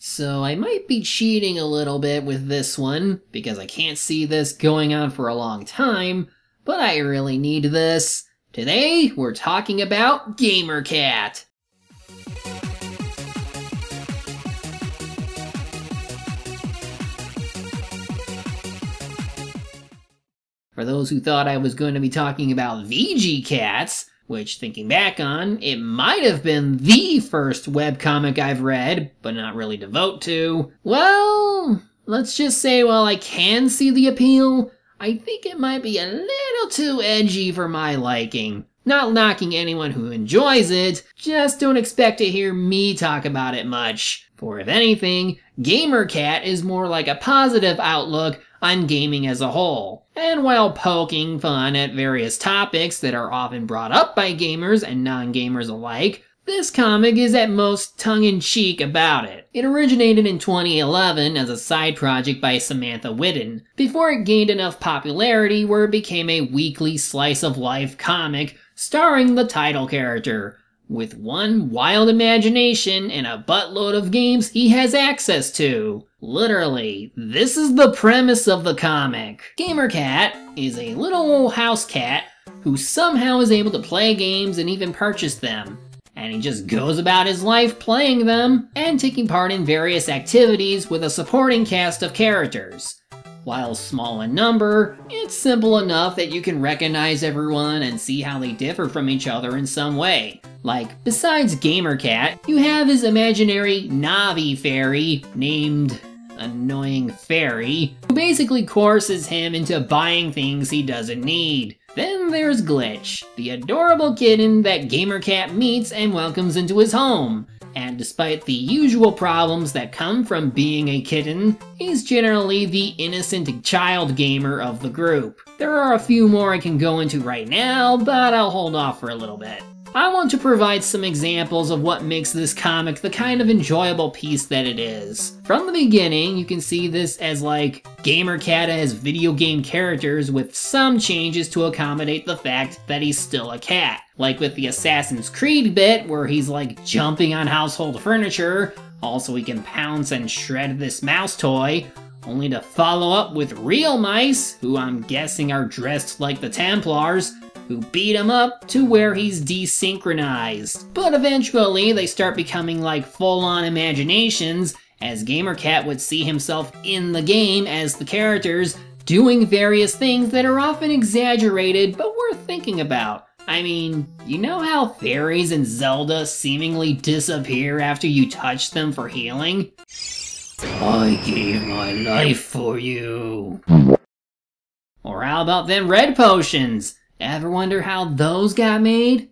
So I might be cheating a little bit with this one, because I can't see this going on for a long time, but I really need this. Today, we're talking about GaMERCaT. For those who thought I was going to be talking about VGCats, which, thinking back on, it might have been the first webcomic I've read, but not really devote to, well, let's just say while I can see the appeal, I think it might be a little too edgy for my liking. Not knocking anyone who enjoys it, just don't expect to hear me talk about it much. For if anything, GaMERCaT is more like a positive outlook on gaming as a whole. And while poking fun at various topics that are often brought up by gamers and non-gamers alike, this comic is at most tongue-in-cheek about it. It originated in 2011 as a side project by Samantha Whitten, before it gained enough popularity where it became a weekly slice-of-life comic starring the title character, with one wild imagination and a buttload of games he has access to. Literally, this is the premise of the comic. GaMERCaT is a little old house cat who somehow is able to play games and even purchase them. And he just goes about his life playing them and taking part in various activities with a supporting cast of characters. While small in number, it's simple enough that you can recognize everyone and see how they differ from each other in some way. Like, besides GaMERCaT, you have his imaginary Navi fairy named Annoying Fairy, who basically coerces him into buying things he doesn't need. Then there's Glitch, the adorable kitten that GaMERCaT meets and welcomes into his home. And despite the usual problems that come from being a kitten, he's generally the innocent child gamer of the group. There are a few more I can go into right now, but I'll hold off for a little bit. I want to provide some examples of what makes this comic the kind of enjoyable piece that it is. From the beginning, you can see this as like GaMERCaT as video game characters with some changes to accommodate the fact that he's still a cat. Like with the Assassin's Creed bit where he's like jumping on household furniture, also he can pounce and shred this mouse toy, only to follow up with real mice, who I'm guessing are dressed like the Templars, who beat him up to where he's desynchronized. But eventually they start becoming like full-on imaginations, as GaMERCaT would see himself in the game as the characters, doing various things that are often exaggerated but worth thinking about. I mean, you know how fairies in Zelda seemingly disappear after you touch them for healing? I gave my life for you. Or how about them red potions? Ever wonder how those got made?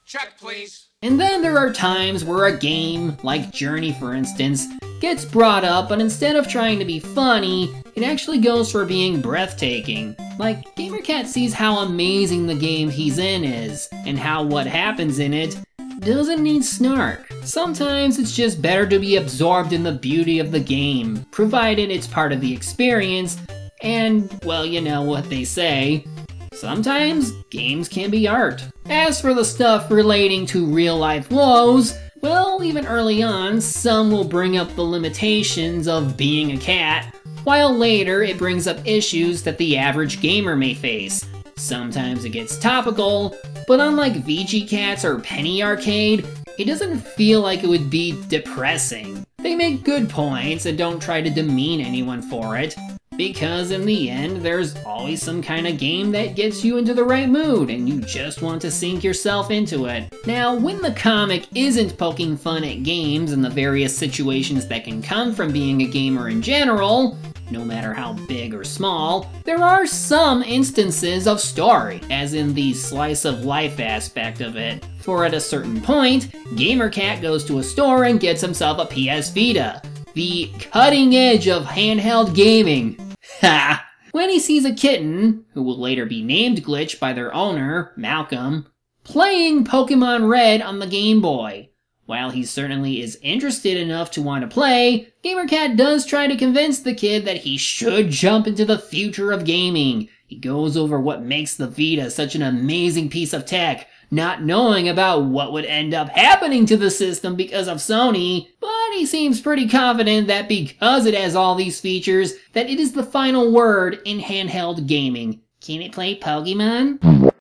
Check, please. And then there are times where a game, like Journey for instance, gets brought up, but instead of trying to be funny, it actually goes for being breathtaking. Like, GaMERCaT sees how amazing the game he's in is, and how what happens in it doesn't need snark. Sometimes it's just better to be absorbed in the beauty of the game, provided it's part of the experience, and, well, you know what they say, sometimes games can be art. As for the stuff relating to real-life woes, well, even early on, some will bring up the limitations of being a cat, while later it brings up issues that the average gamer may face. Sometimes it gets topical, but unlike VGCats or Penny Arcade, it doesn't feel like it would be depressing. They make good points and don't try to demean anyone for it, because in the end, there's always some kind of game that gets you into the right mood and you just want to sink yourself into it. Now, when the comic isn't poking fun at games and the various situations that can come from being a gamer in general, no matter how big or small, there are some instances of story, as in the slice of life aspect of it. For at a certain point, GaMERCaT goes to a store and gets himself a PS Vita, the cutting edge of handheld gaming. Ha! When he sees a kitten, who will later be named Glitch by their owner, Malcolm, playing Pokemon Red on the Game Boy. While he certainly is interested enough to want to play, GaMERCaT does try to convince the kid that he should jump into the future of gaming. He goes over what makes the Vita such an amazing piece of tech, not knowing about what would end up happening to the system because of Sony, but he seems pretty confident that because it has all these features, that it is the final word in handheld gaming. Can it play Pokemon?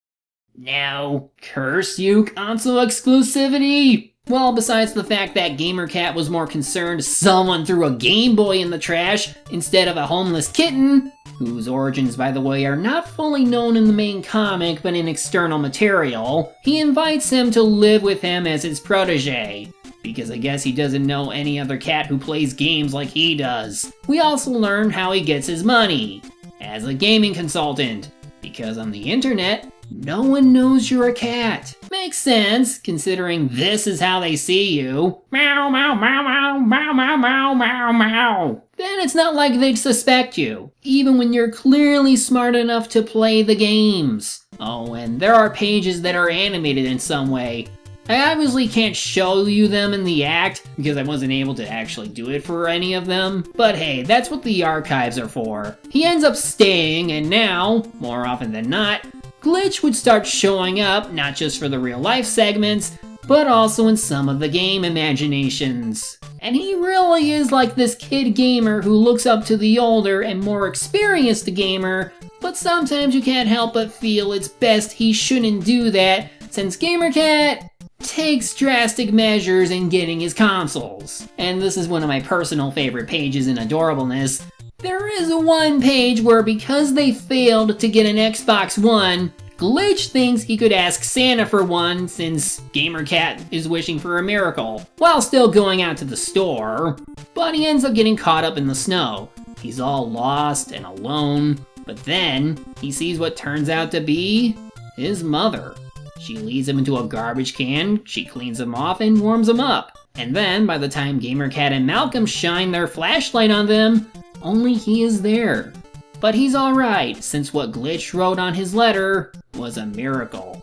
No. Curse you, console exclusivity! Well, besides the fact that GamerCat was more concerned someone threw a Game Boy in the trash instead of a homeless kitten, whose origins, by the way, are not fully known in the main comic but in external material, he invites him to live with him as his protege, because I guess he doesn't know any other cat who plays games like he does. We also learn how he gets his money, as a gaming consultant, because on the internet, no one knows you're a cat. Makes sense, considering this is how they see you. Meow, meow, meow, meow, meow, meow, meow, meow, meow. Then it's not like they'd suspect you, even when you're clearly smart enough to play the games. Oh, and there are pages that are animated in some way. I obviously can't show you them in the act, because I wasn't able to actually do it for any of them, but hey, that's what the archives are for. He ends up staying, and now, more often than not, Glitch would start showing up, not just for the real life segments, but also in some of the game imaginations. And he really is like this kid gamer who looks up to the older and more experienced gamer, but sometimes you can't help but feel it's best he shouldn't do that, since GamerCat takes drastic measures in getting his consoles. And this is one of my personal favorite pages in adorableness. There is one page where because they failed to get an Xbox One, Glitch thinks he could ask Santa for one since GamerCat is wishing for a miracle, while still going out to the store, but he ends up getting caught up in the snow. He's all lost and alone, but then he sees what turns out to be his mother. She leads him into a garbage can, she cleans him off and warms him up. And then, by the time GamerCat and Malcolm shine their flashlight on them, only he is there. But he's alright, since what Glitch wrote on his letter was a miracle.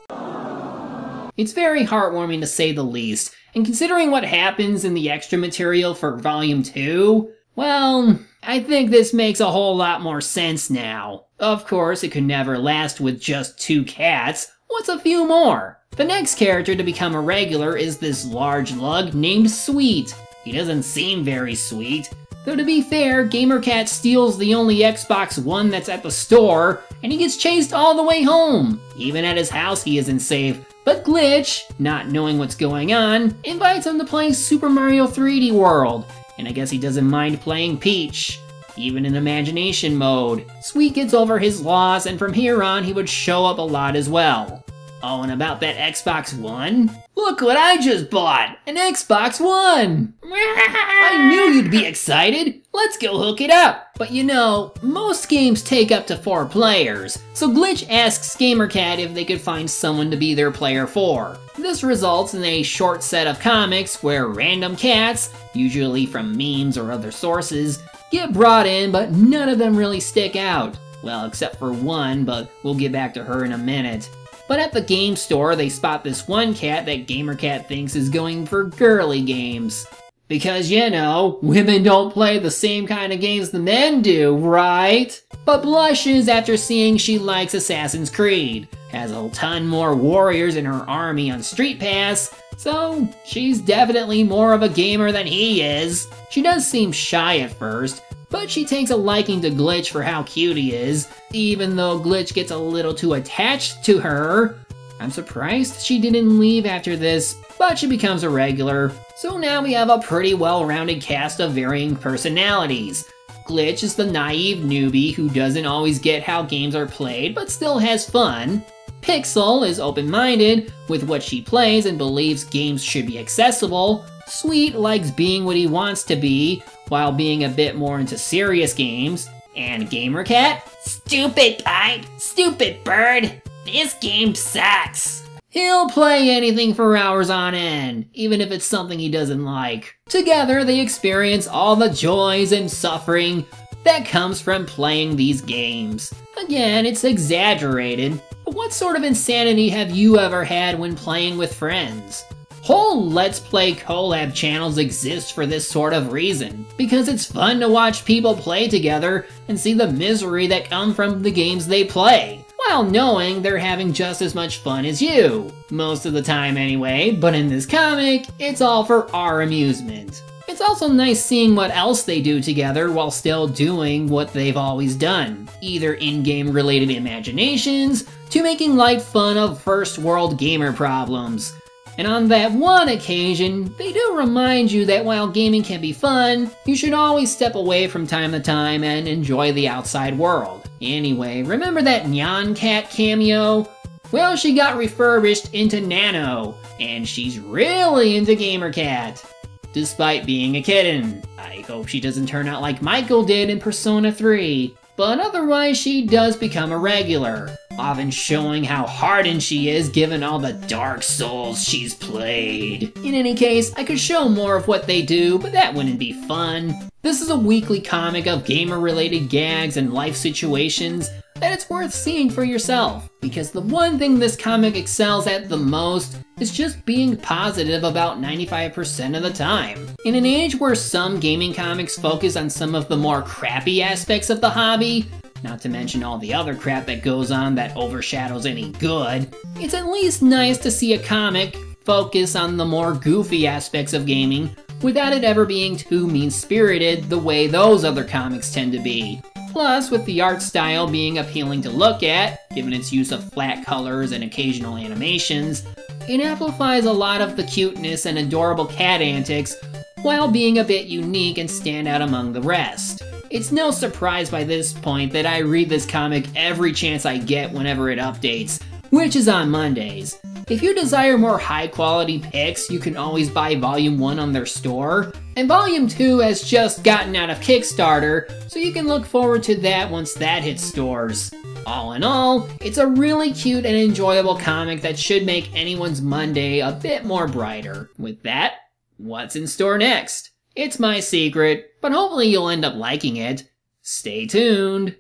It's very heartwarming to say the least, and considering what happens in the extra material for Volume 2, well, I think this makes a whole lot more sense now. Of course, it could never last with just 2 cats. What's a few more? The next character to become a regular is this large lug named Sweet. He doesn't seem very sweet. Though to be fair, GamerCat steals the only Xbox One that's at the store, and he gets chased all the way home. Even at his house he isn't safe, but Glitch, not knowing what's going on, invites him to play Super Mario 3D World, and I guess he doesn't mind playing Peach. Even in imagination mode, Sweet gets over his loss, and from here on he would show up a lot as well. Oh, and about that Xbox One? Look what I just bought! An Xbox One! I knew you'd be excited! Let's go hook it up! But you know, most games take up to 4 players, so Glitch asks GamerCat if they could find someone to be their player 4. This results in a short set of comics where random cats, usually from memes or other sources, get brought in, but none of them really stick out. Well, except for one, but we'll get back to her in a minute. But at the game store, they spot this one cat that GamerCat thinks is going for girly games. Because, you know, women don't play the same kind of games the men do, right? But blushes after seeing she likes Assassin's Creed, has a ton more warriors in her army on Street Pass, so she's definitely more of a gamer than he is. She does seem shy at first, but she takes a liking to Glitch for how cute he is, even though Glitch gets a little too attached to her. I'm surprised she didn't leave after this, but she becomes a regular. So now we have a pretty well-rounded cast of varying personalities. Glitch is the naive newbie who doesn't always get how games are played, but still has fun. Pixel is open-minded with what she plays and believes games should be accessible. Sweet likes being what he wants to be, while being a bit more into serious games. And GamerCat? Stupid pipe! Stupid bird! This game sucks! He'll play anything for hours on end, even if it's something he doesn't like. Together they experience all the joys and suffering that comes from playing these games. Again, it's exaggerated, but what sort of insanity have you ever had when playing with friends? Whole Let's Play collab channels exist for this sort of reason, because it's fun to watch people play together and see the misery that comes from the games they play. while knowing they're having just as much fun as you. Most of the time anyway, but in this comic, it's all for our amusement. It's also nice seeing what else they do together while still doing what they've always done, either in-game related imaginations to making light fun of first world gamer problems. And on that one occasion, they do remind you that while gaming can be fun, you should always step away from time to time and enjoy the outside world. Anyway, remember that GaMERCaT cameo? Well, she got refurbished into Nano, and she's really into GaMERCaT, despite being a kitten. I hope she doesn't turn out like Michael did in Persona 3. But otherwise she does become a regular, often showing how hardened she is given all the Dark Souls she's played. In any case, I could show more of what they do, but that wouldn't be fun. This is a weekly comic of gamer-related gags and life situations that it's worth seeing for yourself, because the one thing this comic excels at the most is just being positive about 95% of the time. In an age where some gaming comics focus on some of the more crappy aspects of the hobby, not to mention all the other crap that goes on that overshadows any good, it's at least nice to see a comic focus on the more goofy aspects of gaming without it ever being too mean-spirited the way those other comics tend to be. Plus, with the art style being appealing to look at, given its use of flat colors and occasional animations, it amplifies a lot of the cuteness and adorable cat antics while being a bit unique and stand out among the rest. It's no surprise by this point that I read this comic every chance I get whenever it updates, which is on Mondays. If you desire more high quality picks, you can always buy Volume 1 on their store, and Volume 2 has just gotten out of Kickstarter, so you can look forward to that once that hits stores. All in all, it's a really cute and enjoyable comic that should make anyone's Monday a bit more brighter. With that, what's in store next? It's my secret, but hopefully you'll end up liking it. Stay tuned!